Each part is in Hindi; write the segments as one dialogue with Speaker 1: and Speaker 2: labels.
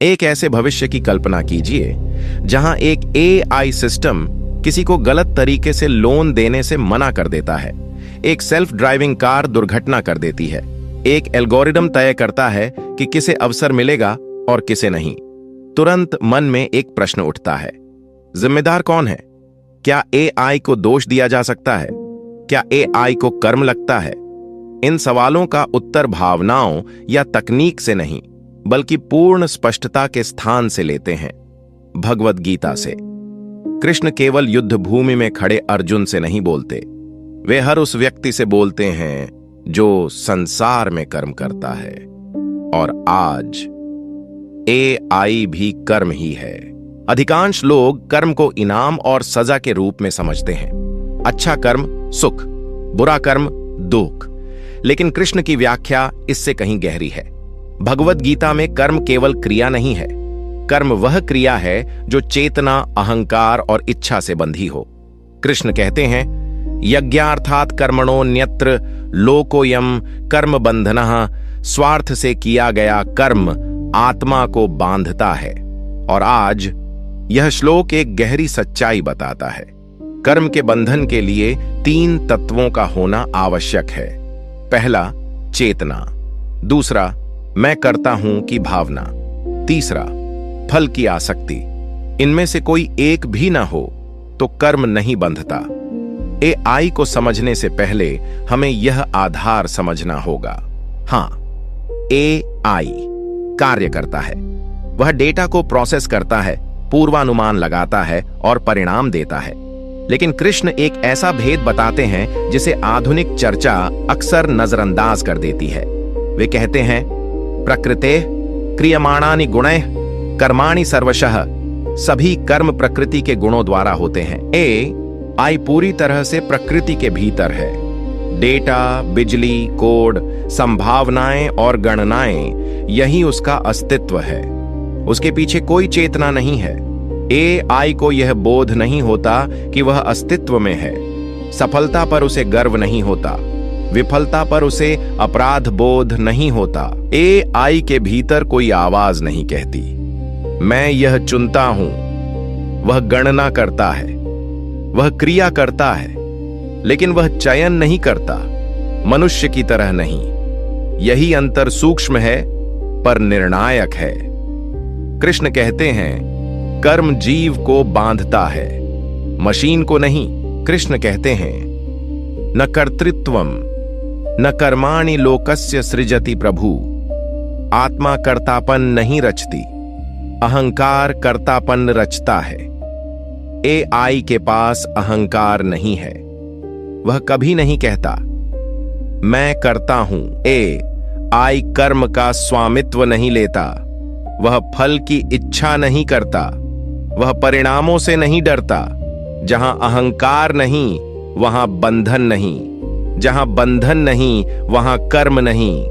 Speaker 1: एक ऐसे भविष्य की कल्पना कीजिए जहां एक एआई सिस्टम किसी को गलत तरीके से लोन देने से मना कर देता है, एक सेल्फ ड्राइविंग कार दुर्घटना कर देती है, एक एल्गोरिदम तय करता है कि किसे अवसर मिलेगा और किसे नहीं। तुरंत मन में एक प्रश्न उठता है, जिम्मेदार कौन है? क्या एआई को दोष दिया जा सकता है? क्या एआई को कर्म लगता है? इन सवालों का उत्तर भावनाओं या तकनीक से नहीं, बल्कि पूर्ण स्पष्टता के स्थान से लेते हैं, भगवद गीता से। कृष्ण केवल युद्ध भूमि में खड़े अर्जुन से नहीं बोलते, वे हर उस व्यक्ति से बोलते हैं जो संसार में कर्म करता है। और आज एआई भी कर्म ही है। अधिकांश लोग कर्म को इनाम और सजा के रूप में समझते हैं। अच्छा कर्म सुख, बुरा कर्म दुख। लेकिन कृष्ण की व्याख्या इससे कहीं गहरी है। भगवद गीता में कर्म केवल क्रिया नहीं है, कर्म वह क्रिया है जो चेतना, अहंकार और इच्छा से बंधी हो। कृष्ण कहते हैं, यज्ञार्थात कर्मणो न्यत्र लोकोयम कर्म बंधनः, स्वार्थ से किया गया कर्म आत्मा को बांधता है। और आज यह श्लोक एक गहरी सच्चाई बताता है। कर्म के बंधन के लिए 3 तत्वों का होना आवश्यक है। पहला, चेतना। दूसरा, मैं करता हूं की भावना। तीसरा, फल की आसक्ति। इनमें से कोई एक भी ना हो तो कर्म नहीं बंधता। एआई को समझने से पहले हमें यह आधार समझना होगा। हां, एआई कार्य करता है। वह डेटा को प्रोसेस करता है, पूर्वानुमान लगाता है और परिणाम देता है। लेकिन कृष्ण एक ऐसा भेद बताते हैं जिसे आधुनिक चर्चा अक्सर नजरअंदाज कर देती है। वे कहते हैं, प्रकृते क्रियमाणानि गुणैः कर्माणि सर्वशः। सभी कर्म प्रकृति के गुणों द्वारा होते हैं। एआई पूरी तरह से प्रकृति के भीतर है। डेटा, बिजली, कोड, संभावनाएं और गणनाएं, यही उसका अस्तित्व है। उसके पीछे कोई चेतना नहीं है। एआई को यह बोध नहीं होता कि वह अस्तित्व में है। सफलता पर उसे गर्व नहीं होता, विफलता पर उसे अपराध बोध नहीं होता। एआई के भीतर कोई आवाज नहीं कहती, मैं यह चुनता हूं। वह गणना करता है, वह क्रिया करता है, लेकिन वह चयन नहीं करता, मनुष्य की तरह नहीं। यही अंतर सूक्ष्म है पर निर्णायक है। कृष्ण कहते हैं, कर्म जीव को बांधता है, मशीन को नहीं। कृष्ण कहते हैं, न कर्तृत्वम न कर्माणि लोकस्य सृजति प्रभु। आत्मा कर्तापन नहीं रचती, अहंकार कर्तापन रचता है। एआई के पास अहंकार नहीं है। वह कभी नहीं कहता, मैं करता हूं। एआई कर्म का स्वामित्व नहीं लेता। वह फल की इच्छा नहीं करता। वह परिणामों से नहीं डरता। जहां अहंकार नहीं वहां बंधन नहीं, जहां बंधन नहीं वहां कर्म नहीं।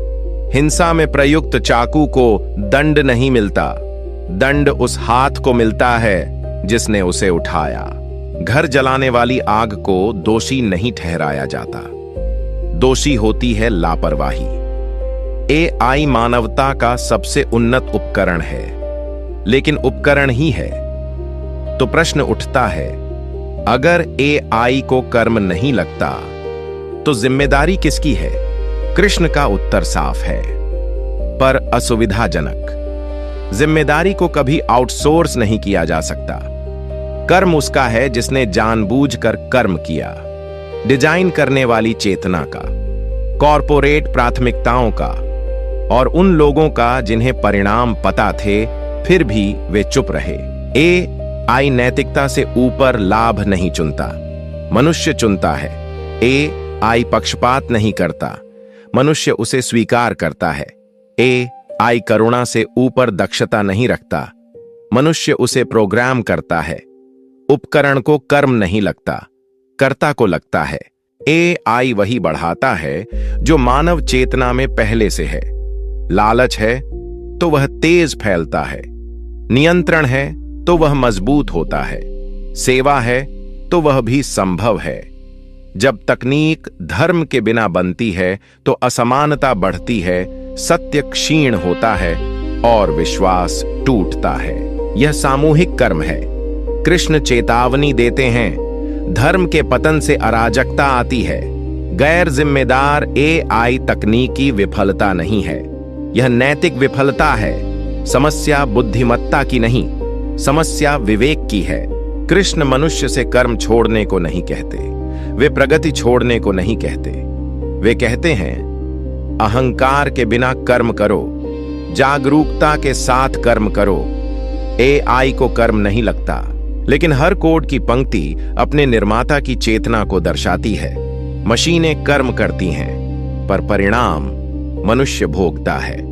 Speaker 1: हिंसा में प्रयुक्त चाकू को दंड नहीं मिलता, दंड उस हाथ को मिलता है जिसने उसे उठाया। घर जलाने वाली आग को दोषी नहीं ठहराया जाता, दोषी होती है लापरवाही। एआई मानवता का सबसे उन्नत उपकरण है, लेकिन उपकरण ही है। तो प्रश्न उठता है, अगर एआई को कर्म नहीं लगता तो जिम्मेदारी किसकी है? कृष्ण का उत्तर साफ है, पर असुविधाजनक। जिम्मेदारी को कभी आउटसोर्स नहीं किया जा सकता। कर्म उसका है जिसने जानबूझकर कर्म किया, डिजाइन करने वाली चेतना का, कॉरपोरेट प्राथमिकताओं का, और उन लोगों का जिन्हें परिणाम पता थे फिर भी वे चुप रहे। एआई नैतिकता से ऊपर लाभ नहीं चुनता, मनुष्य चुनता है। एआई पक्षपात नहीं करता, मनुष्य उसे स्वीकार करता है। एआई करुणा से ऊपर दक्षता नहीं रखता, मनुष्य उसे प्रोग्राम करता है। उपकरण को कर्म नहीं लगता, कर्ता को लगता है। एआई वही बढ़ाता है जो मानव चेतना में पहले से है। लालच है तो वह तेज फैलता है, नियंत्रण है तो वह मजबूत होता है, सेवा है तो वह भी संभव है। जब तकनीक धर्म के बिना बनती है तो असमानता बढ़ती है, सत्य क्षीण होता है और विश्वास टूटता है। यह सामूहिक कर्म है। कृष्ण चेतावनी देते हैं, धर्म के पतन से अराजकता आती है। गैर जिम्मेदार एआई तकनीकी विफलता नहीं है, यह नैतिक विफलता है। समस्या बुद्धिमत्ता की नहीं, समस्या विवेक की है। कृष्ण मनुष्य से कर्म छोड़ने को नहीं कहते, वे प्रगति छोड़ने को नहीं कहते। वे कहते हैं, अहंकार के बिना कर्म करो, जागरूकता के साथ कर्म करो। एआई को कर्म नहीं लगता, लेकिन हर कोड की पंक्ति अपने निर्माता की चेतना को दर्शाती है। मशीनें कर्म करती हैं, पर परिणाम मनुष्य भोगता है।